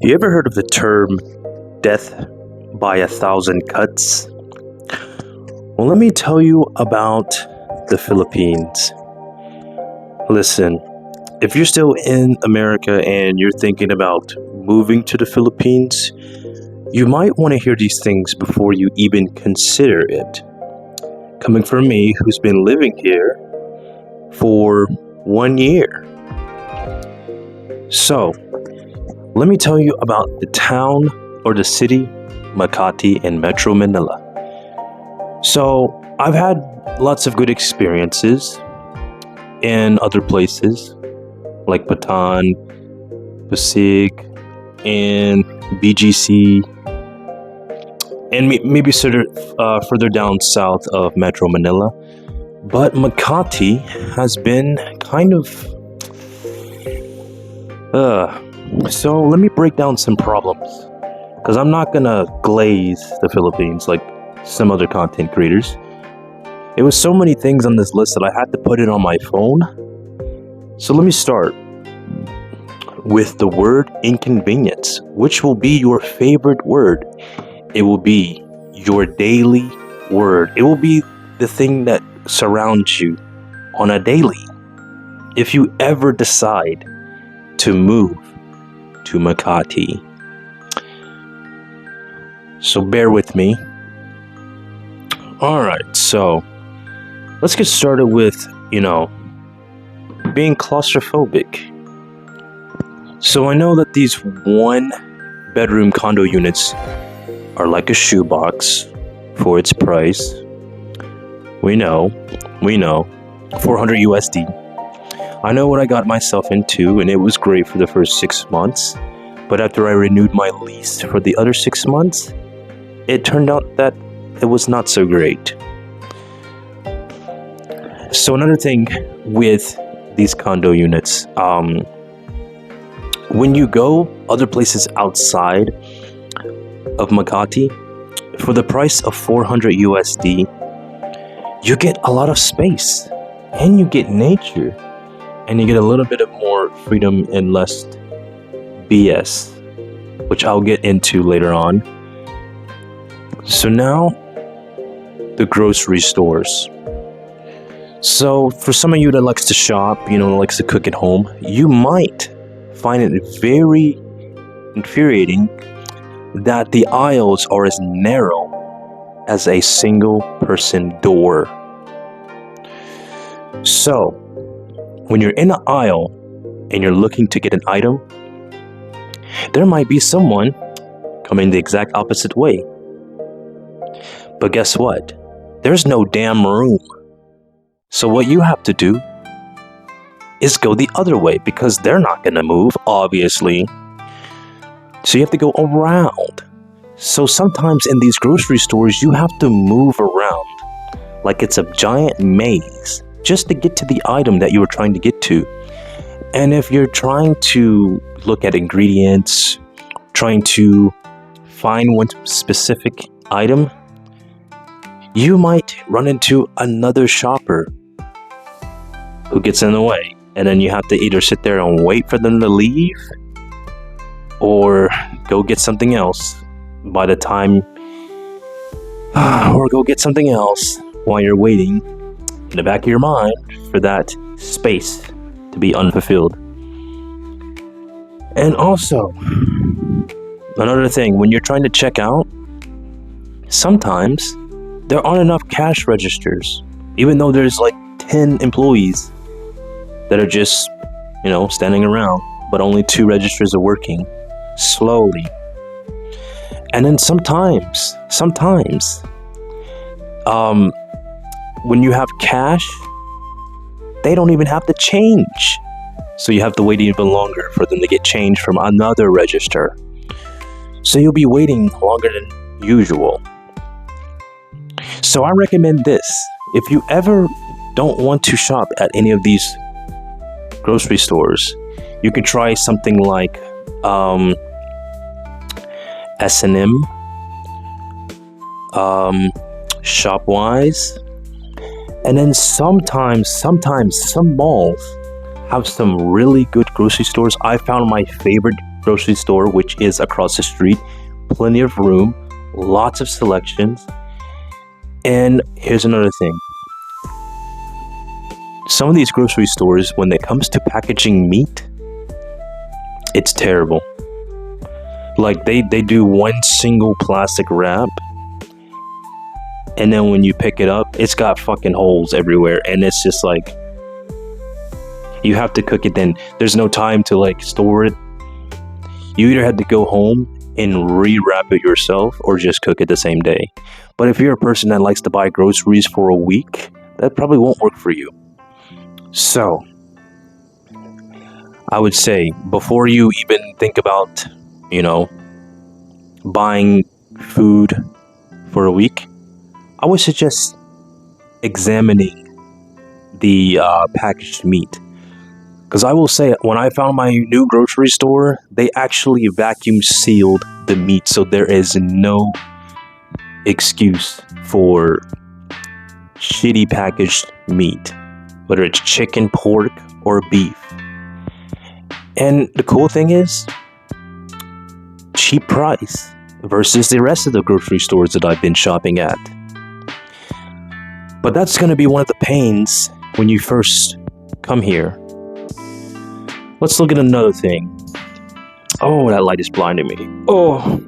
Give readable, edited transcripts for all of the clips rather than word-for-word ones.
You ever heard of the term death by a thousand cuts? Well, let me tell you about the Philippines. Listen, if you're still in America and you're thinking about moving to the Philippines, you might want to hear these things before you even consider it. Coming from me, who's been living here for 1 year. So, let me tell you about the town or the city, Makati in Metro Manila. So, I've had lots of good experiences in other places like Bataan, Pasig, and BGC, and maybe further down south of Metro Manila. But Makati has been kind of so let me break down some problems, because I'm not gonna glaze the Philippines like some other content creators. It was so many things on this list that I had to put it on my phone. So let me start with the word inconvenience, which will be your favorite word. It will be your daily word. It will be the thing that surrounds you on a daily. If you ever decide to move to Makati. So bear with me. Alright, so let's get started with, being claustrophobic. So I know that these one bedroom condo units are like a shoebox for its price. We know, 400 USD. I know what I got myself into, and it was great for the first 6 months. But after I renewed my lease for the other 6 months, it turned out that it was not so great. So another thing with these condo units, when you go other places outside of Makati, for the price of 400 USD, you get a lot of space, and you get nature, and you get a little bit of more freedom and less BS, which I'll get into later on. So now, the grocery stores. So for some of you that likes to shop, likes to cook at home, you might find it very infuriating that the aisles are as narrow as a single person door. So, when you're in an aisle and you're looking to get an item, there might be someone coming the exact opposite way. But guess what? There's no damn room. So what you have to do is go the other way, because they're not going to move, obviously. So you have to go around. So sometimes in these grocery stores, you have to move around like it's a giant maze just to get to the item that you were trying to get to. And if you're trying to look at ingredients, trying to find one specific item, you might run into another shopper who gets in the way. And then you have to either sit there and wait for them to leave, or go get something else by the time, or go get something else while you're waiting in the back of your mind for that space to be unfulfilled. And also, another thing, when you're trying to check out, sometimes there aren't enough cash registers, even though there's like 10 employees that are just, standing around, but only 2 registers are working slowly. And then sometimes, when you have cash, they don't even have the change. So you have to wait even longer for them to get change from another register. So you'll be waiting longer than usual. So I recommend this. If you ever don't want to shop at any of these grocery stores, you can try something like S&M, Shopwise, and then sometimes some malls have some really good grocery stores. I found my favorite grocery store, which is across the street. Plenty of room, lots of selections. And here's another thing. Some of these grocery stores, when it comes to packaging meat, it's terrible. Like they do one single plastic wrap, and then when you pick it up, it's got fucking holes everywhere, and it's just like you have to cook it. Then there's no time to like store it. You either have to go home and re-wrap it yourself or just cook it the same day. But if you're a person that likes to buy groceries for a week, that probably won't work for you. So I would say before you even think about, buying food for a week, I would suggest examining the packaged meat. Because I will say, when I found my new grocery store, they actually vacuum sealed the meat. So there is no excuse for shitty packaged meat, whether it's chicken, pork, or beef. And the cool thing is, cheap price versus the rest of the grocery stores that I've been shopping at. But that's going to be one of the pains when you first come here. Let's look at another thing. Oh, that light is blinding me. Oh.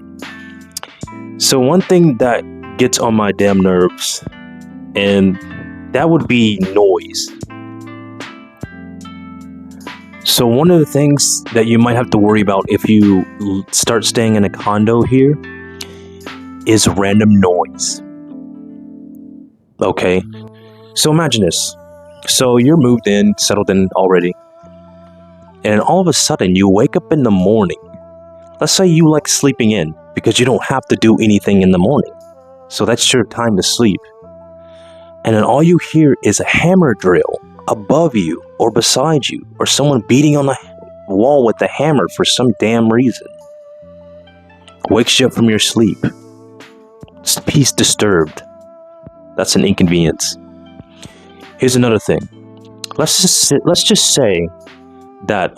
So one thing that gets on my damn nerves, and that would be noise. So one of the things that you might have to worry about if you start staying in a condo here is random noise. Okay, so imagine this. So you're moved in, settled in already, and all of a sudden you wake up in the morning. Let's say you like sleeping in because you don't have to do anything in the morning. So that's your time to sleep. And then all you hear is a hammer drill above you or beside you, or someone beating on the wall with a hammer for some damn reason. Wakes you up from your sleep. Peace disturbed. That's an inconvenience. Here's another thing. Let's just say that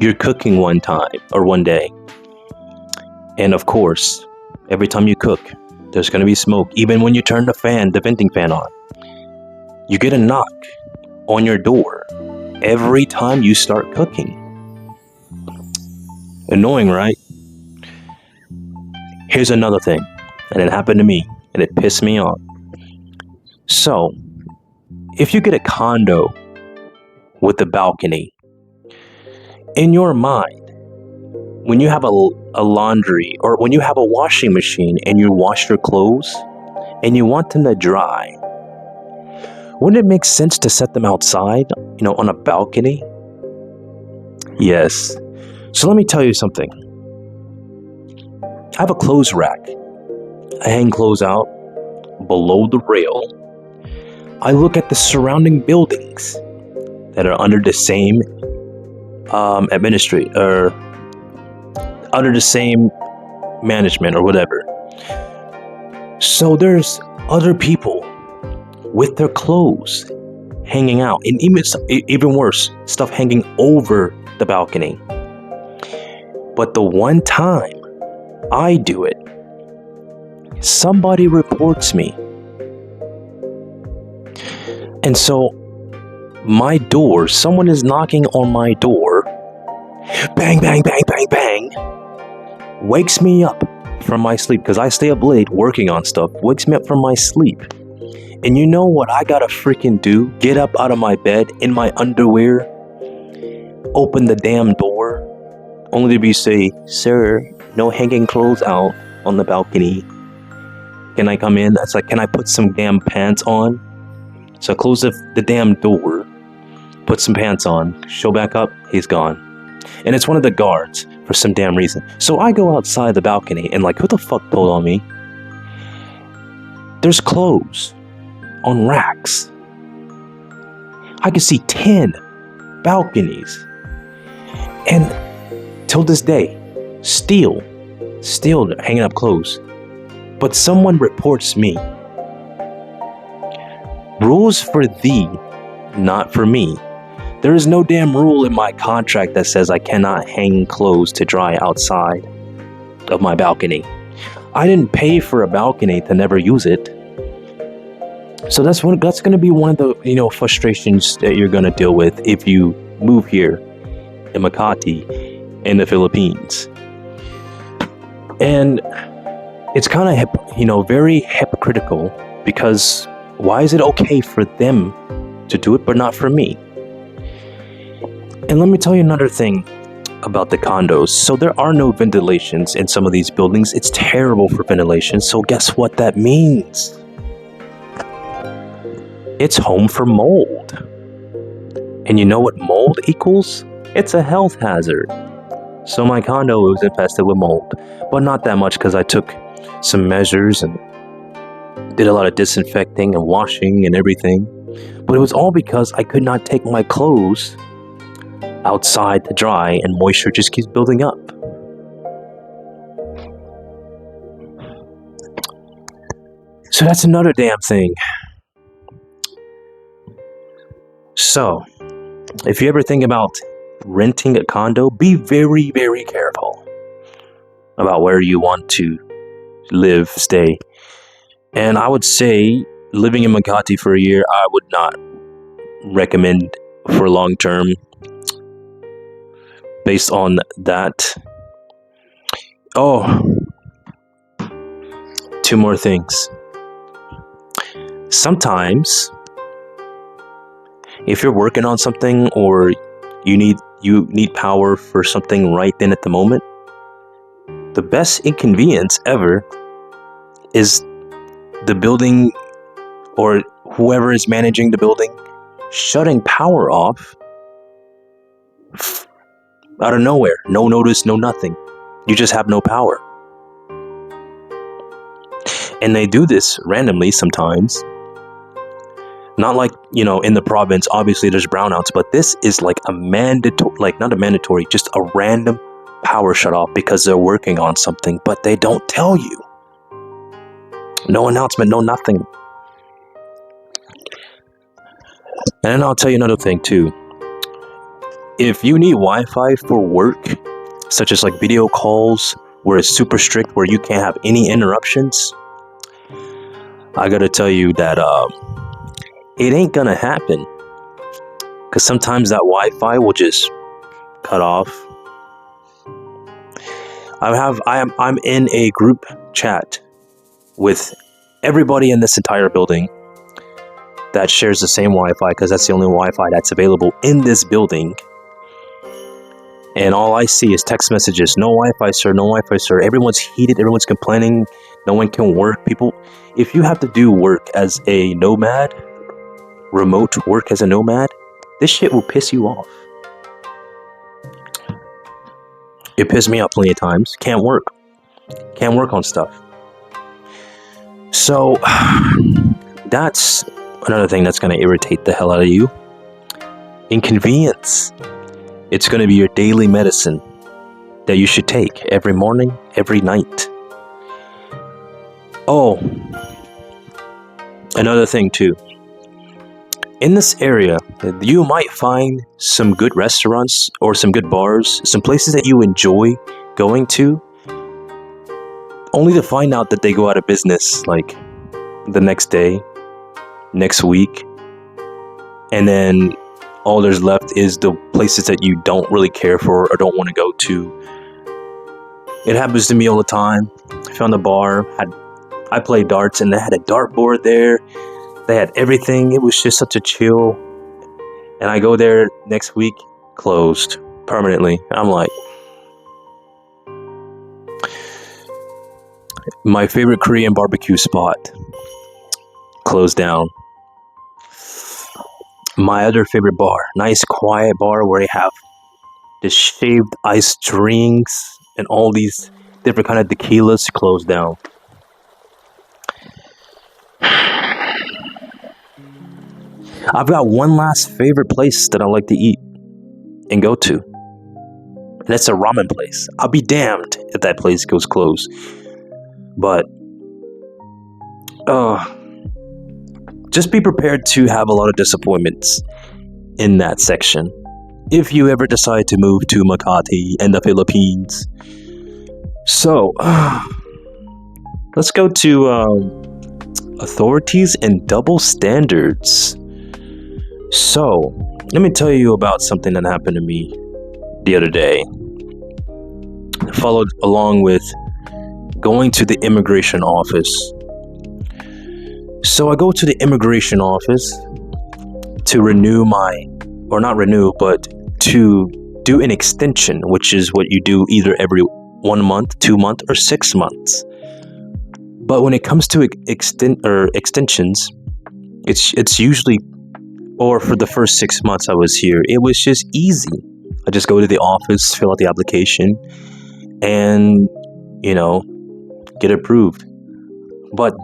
you're cooking one time or one day, and of course, every time you cook, there's gonna be smoke. Even when you turn the venting fan on, you get a knock on your door every time you start cooking. Annoying, right? Here's another thing, and it happened to me, and it pissed me off. So, if you get a condo with a balcony, in your mind, when you have a laundry or when you have a washing machine and you wash your clothes and you want them to dry, wouldn't it make sense to set them outside, on a balcony? Yes. So let me tell you something. I have a clothes rack. I hang clothes out below the rail. I look at the surrounding buildings that are under the same administrator, or under the same management or whatever. So there's other people with their clothes hanging out, and even worse, stuff hanging over the balcony. But the one time I do it, somebody reports me. And so my door, someone is knocking on my door, bang, bang, bang, bang, bang, wakes me up from my sleep, because I stay up late working on stuff, wakes me up from my sleep. And you know what I gotta freaking do? Get up out of my bed in my underwear, open the damn door, only to be say, "Sir, no hanging clothes out on the balcony. Can I come in?" That's like, can I put some damn pants on? So I close the damn door, put some pants on, show back up, he's gone. And it's one of the guards for some damn reason. So I go outside the balcony and like, who the fuck pulled on me? There's clothes on racks. I can see 10 balconies. And till this day, still hanging up clothes. But someone reports me. Rules for thee, not for me. There is no damn rule in my contract that says I cannot hang clothes to dry outside of my balcony. I didn't pay for a balcony to never use it. So that's going to be one of the frustrations that you're going to deal with if you move here in Makati in the Philippines. And it's kind of very hypocritical, because why is it okay for them to do it but not for me? And let me tell you another thing about the condos. So there are no ventilations in some of these buildings. It's terrible for ventilation. So guess what that means? It's home for mold. And you know what mold equals? It's a health hazard. So my condo was infested with mold, but not that much, because I took some measures and did a lot of disinfecting and washing and everything. But it was all because I could not take my clothes outside to dry, and moisture just keeps building up. So that's another damn thing. So if you ever think about renting a condo, be very, very careful about where you want to live, stay. And I would say living in Makati for a year, I would not recommend for long term based on that. Oh, two more things. Sometimes if you're working on something, or you need power for something right then at the moment, the best inconvenience ever is the building, or whoever is managing the building, shutting power off out of nowhere. No notice, no nothing. You just have no power. And they do this randomly sometimes. Not like, in the province, obviously there's brownouts, but this is like a mandatory, not a mandatory, just a random power shut off because they're working on something, but they don't tell you. No announcement, no nothing. And then I'll tell you another thing too. If you need Wi-Fi for work, such as like video calls, where it's super strict, where you can't have any interruptions, I gotta tell you that it ain't gonna happen, because sometimes that Wi-Fi will just cut off. I'm in a group chat with everybody in this entire building that shares the same Wi-Fi, because that's the only Wi-Fi that's available in this building. And all I see is text messages. No Wi-Fi, sir. No Wi-Fi, sir. Everyone's heated. Everyone's complaining. No one can work. People, if you have to do work as a nomad, remote work as a nomad, this shit will piss you off. It pissed me off plenty of times. Can't work on stuff. So that's another thing that's going to irritate the hell out of you. Inconvenience. It's going to be your daily medicine that you should take every morning, every night. Oh, another thing too. In this area, you might find some good restaurants or some good bars, some places that you enjoy going to, only to find out that they go out of business like the next day, next week, and then all there's left is the places that you don't really care for or don't want to go to. It happens to me all the time. I found a bar, I played darts, and they had a dartboard there. They had everything. It was just such a chill. And I go there next week, closed permanently. I'm like, my favorite Korean barbecue spot closed down. My other favorite bar, nice quiet bar where they have the shaved ice drinks and all these different kind of tequilas, closed down. I've got one last favorite place that I like to eat and go to, and it's a ramen place. I'll be damned if that place goes closed. But just be prepared to have a lot of disappointments in that section if you ever decide to move to Makati in the Philippines. So, let's go to authorities and double standards. So, let me tell you about something that happened to me the other day. Followed along with going to the immigration office. So I go to the immigration office to renew not renew, but to do an extension, which is what you do either every 1 month, 2 months, or 6 months. But when it comes to extensions, it's usually, or for the first 6 months I was here, it was just easy. I just go to the office, fill out the application, and get approved. But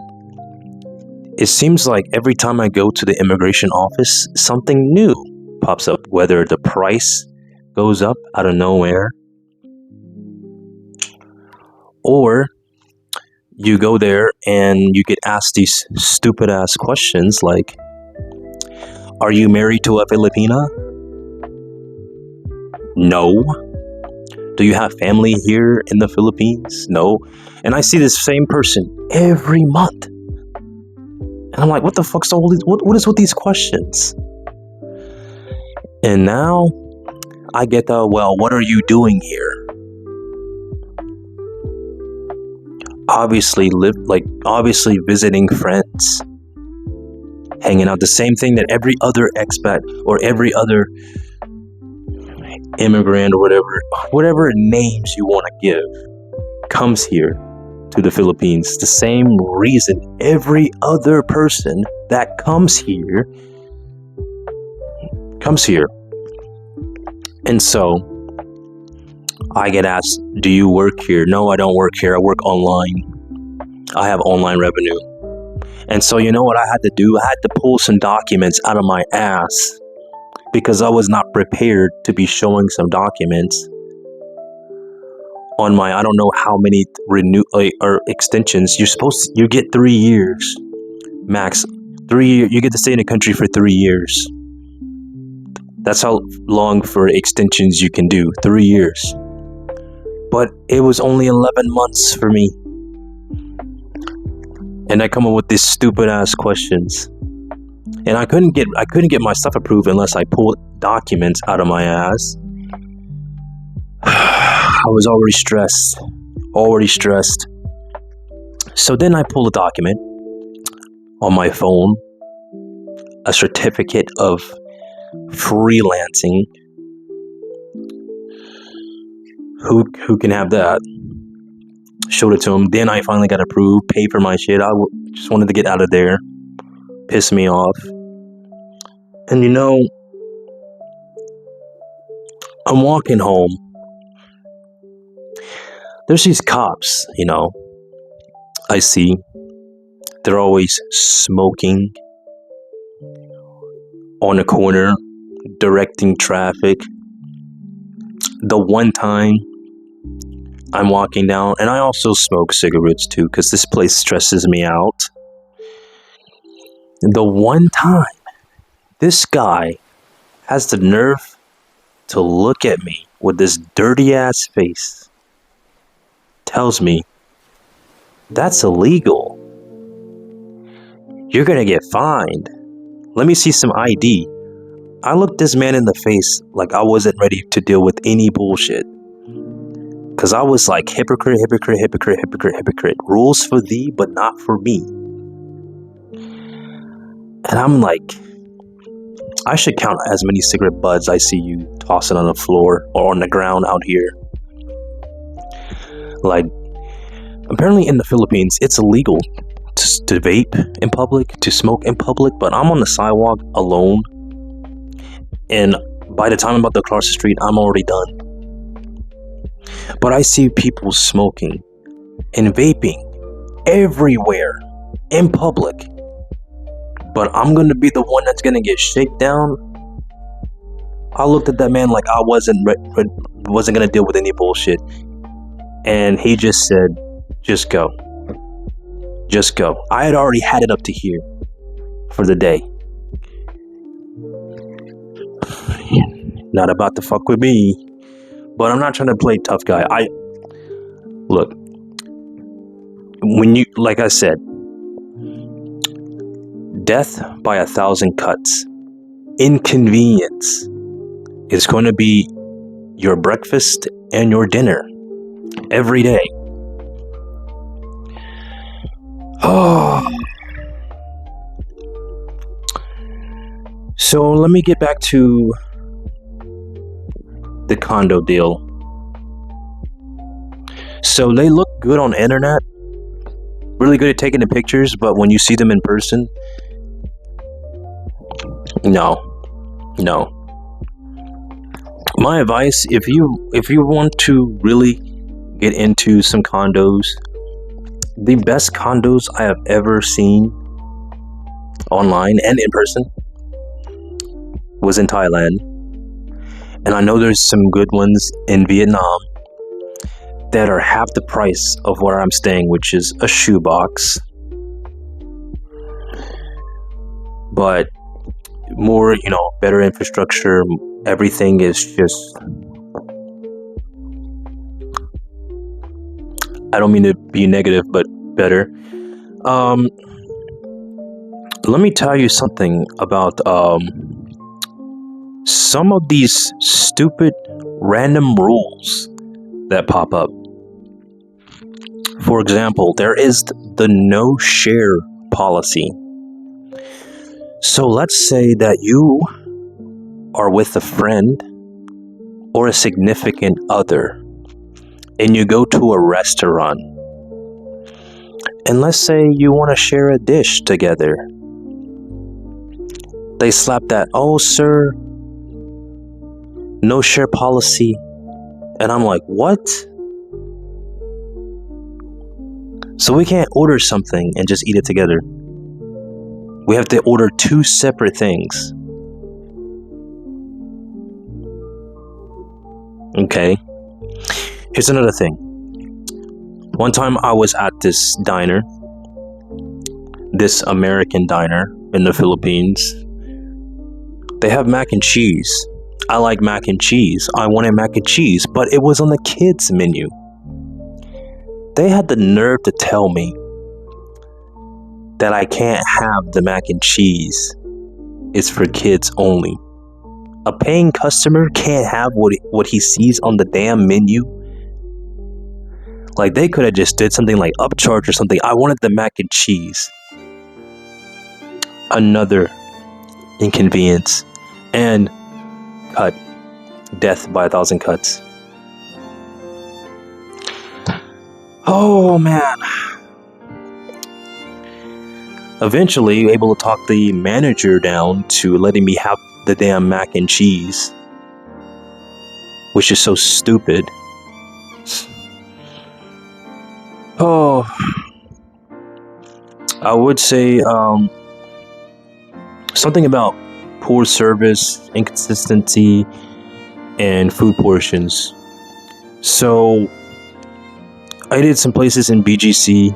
it seems like every time I go to the immigration office, something new pops up, whether the price goes up out of nowhere, or you go there and you get asked these stupid ass questions like, are you married to a Filipina? No. Do you have family here in the Philippines? No. And I see this same person every month. And I'm like, what the fuck's all these, what is with these questions? And now I get the, well, what are you doing here? Obviously visiting friends. Hanging out, the same thing that every other expat or every other immigrant or whatever names you want to give comes here to the Philippines. The same reason every other person that comes here. And so I get asked, do you work here? No, I don't work here. I work online. I have online revenue. And so you know what I had to do? I had to pull some documents out of my ass because I was not prepared to be showing some documents on my, I don't know how many or extensions. You get 3 years max. 3 years, you get to stay in the country for 3 years. That's how long for extensions you can do, 3 years. But it was only 11 months for me. And I come up with these stupid ass questions. And I couldn't get my stuff approved unless I pulled documents out of my ass. I was already stressed. So then I pull a document on my phone, a certificate of freelancing. Who can have that? Showed it to him. Then I finally got approved, paid for my shit. I just wanted to get out of there. Pissed me off. And I'm walking home. There's these cops, I see. They're always smoking on a corner, directing traffic. The one time I'm walking down, and I also smoke cigarettes too, because this place stresses me out. The one time this guy has the nerve to look at me with this dirty ass face, tells me, that's illegal. You're gonna get fined. Let me see some ID. I looked this man in the face like I wasn't ready to deal with any bullshit. Cause I was like, hypocrite. Rules for thee, but not for me. And I'm like, I should count as many cigarette butts I see you tossing on the floor or on the ground out here. Like, apparently in the Philippines, it's illegal to vape in public, to smoke in public, but I'm on the sidewalk alone. And by the time I'm about to cross the street, I'm already done. But I see people smoking and vaping everywhere in public. But I'm going to be the one that's going to get shaken down. I looked at that man like I wasn't going to deal with any bullshit. And he just said, just go. Just go. I had already had it up to here for the day. not about to fuck with me. But I'm not trying to play tough guy. Look, when you, like I said, death by 1,000 cuts. Inconvenience is going to be your breakfast and your dinner every day. Oh. So let me get back to the condo deal. So they look good on the internet, really good at taking the pictures, but when you see them in person, no. My advice, if you want to really get into some condos, the best condos I have ever seen online and in person was in Thailand. And I know there's some good ones in Vietnam that are half the price of where I'm staying, which is a shoebox. But more, better infrastructure. Everything is just, I don't mean to be negative, but better. Let me tell you something about some of these stupid random rules that pop up. For example, there is the no share policy. So let's say that you are with a friend or a significant other and you go to a restaurant, and let's say you want to share a dish together. They slap that, "Oh sir, no share policy." And I'm like, what? So we can't order something and just eat it together. We have to order two separate things. Okay. Here's another thing. One time I was at this diner, this American diner in the Philippines. They have mac and cheese. I like mac and cheese. I wanted mac and cheese, but it was on the kids' menu. They had the nerve to tell me that I can't have the mac and cheese. It's for kids only. A paying customer can't have what he sees on the damn menu. Like, they could have just did something like upcharge or something. I wanted the mac and cheese. Another inconvenience. And cut. Death by 1,000 cuts. Oh man. Eventually, able to talk the manager down to letting me have the damn mac and cheese, which is so stupid. Oh, I would say something about poor service, inconsistency, and food portions. So I did some places in BGC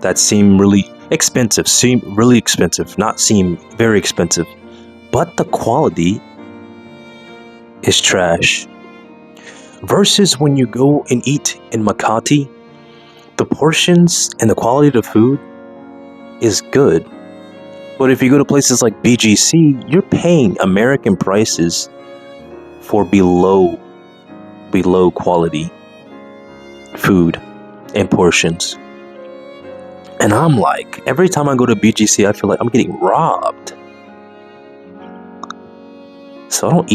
that seem really expensive, not seem very expensive, but the quality is trash. Versus when you go and eat in Makati, the portions and the quality of the food is good. But if you go to places like BGC, you're paying American prices for below quality food and portions. And I'm like, every time I go to BGC, I feel like I'm getting robbed. So I don't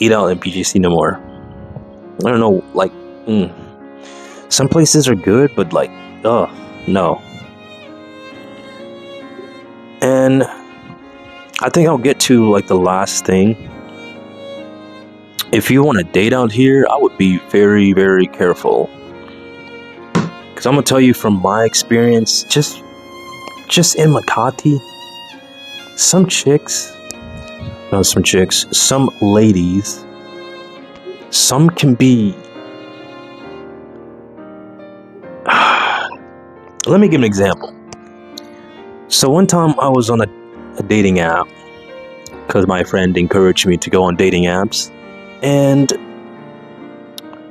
eat out at BGC no more. I don't know, like, some places are good, but like, no. And I think I'll get to like the last thing. If you want to date out here, I would be very, very careful. Because I'm going to tell you from my experience, just in Makati, some ladies, some can be... Let me give an example. So one time I was on a dating app, because my friend encouraged me to go on dating apps. And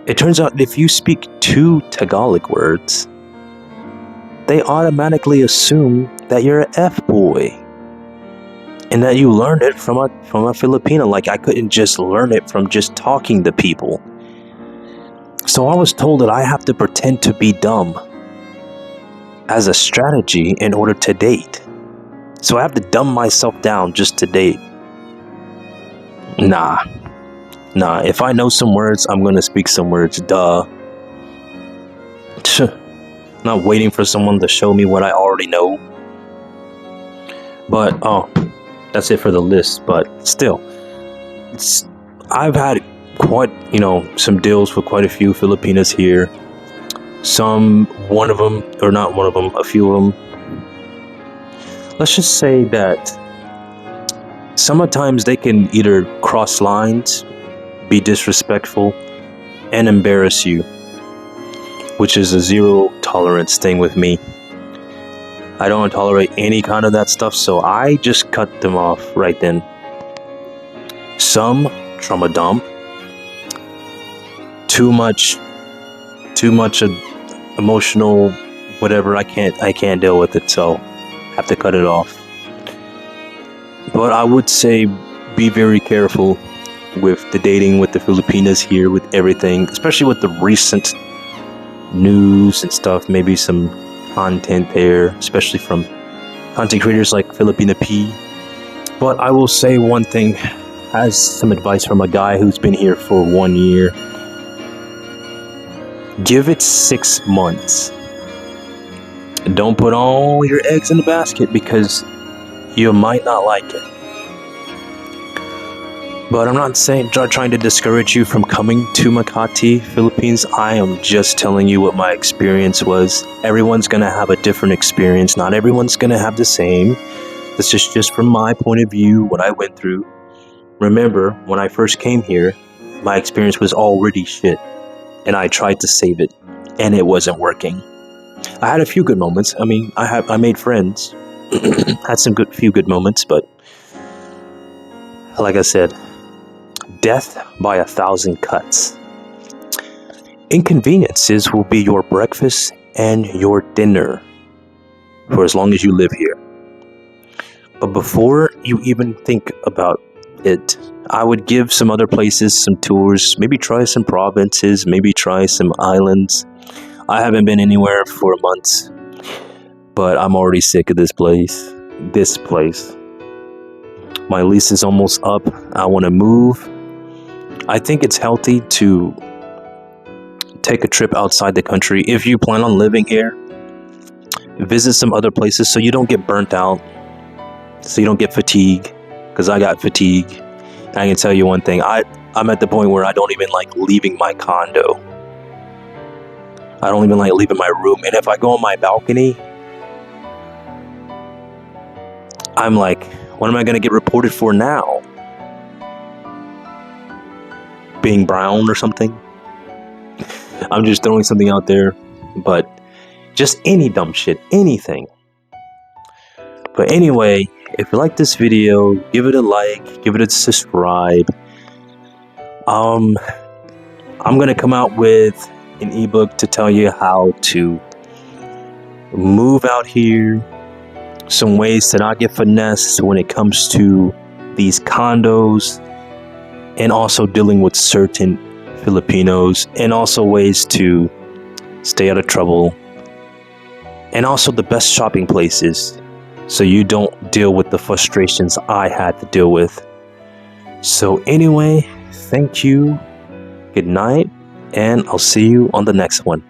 it turns out if you speak 2 Tagalog words, they automatically assume that you're an F-boy and that you learned it from a Filipino. Like, I couldn't just learn it from just talking to people. So I was told that I have to pretend to be dumb as a strategy in order to date. So I have to dumb myself down just to date. Nah. If I know some words, I'm gonna speak some words. Duh. Not waiting for someone to show me what I already know. But that's it for the list. But still, I've had quite, some deals with quite a few Filipinas here. A few of them. Let's just say that sometimes they can either cross lines, be disrespectful, and embarrass you, which is a zero tolerance thing with me. I don't tolerate any kind of that stuff, so I just cut them off right then. Some trauma dump, too much emotional whatever. I can't deal with it, so have to cut it off. But I would say be very careful with the dating with the Filipinas here, with everything, especially with the recent news and stuff. Maybe some content there, especially from content creators like Filipina P. But I will say one thing, as some advice from a guy who's been here for 1 year. Give it 6 months. Don't put all your eggs in the basket, because you might not like it. But I'm not trying to discourage you from coming to Makati, Philippines. I am just telling you what my experience was. Everyone's going to have a different experience. Not everyone's going to have the same. This is just from my point of view, what I went through. Remember, when I first came here, my experience was already shit. And I tried to save it, and it wasn't working. I had a few good moments. I mean, I made friends. Had some few good moments, but like I said, death by 1,000 cuts. Inconveniences will be your breakfast and your dinner for as long as you live here. But before you even think about it, I would give some other places some tours, maybe try some provinces, maybe try some islands. I haven't been anywhere for months, but I'm already sick of this place. My lease is almost up. I want to move. I think it's healthy to take a trip outside the country. If you plan on living here, visit some other places so you don't get burnt out, so you don't get fatigue, because I got fatigue. And I can tell you one thing, I'm at the point where I don't even like leaving my condo. I don't even like leaving my room. And if I go on my balcony, I'm like, what am I going to get reported for now? Being brown or something? I'm just throwing something out there. But just any dumb shit, anything. But anyway, if you like this video, give it a like, give it a subscribe. I'm going to come out with an ebook to tell you how to move out here, some ways to not get finessed when it comes to these condos, and also dealing with certain Filipinos, and also ways to stay out of trouble, and also the best shopping places so you don't deal with the frustrations I had to deal with. So anyway, thank you, good night, and I'll see you on the next one.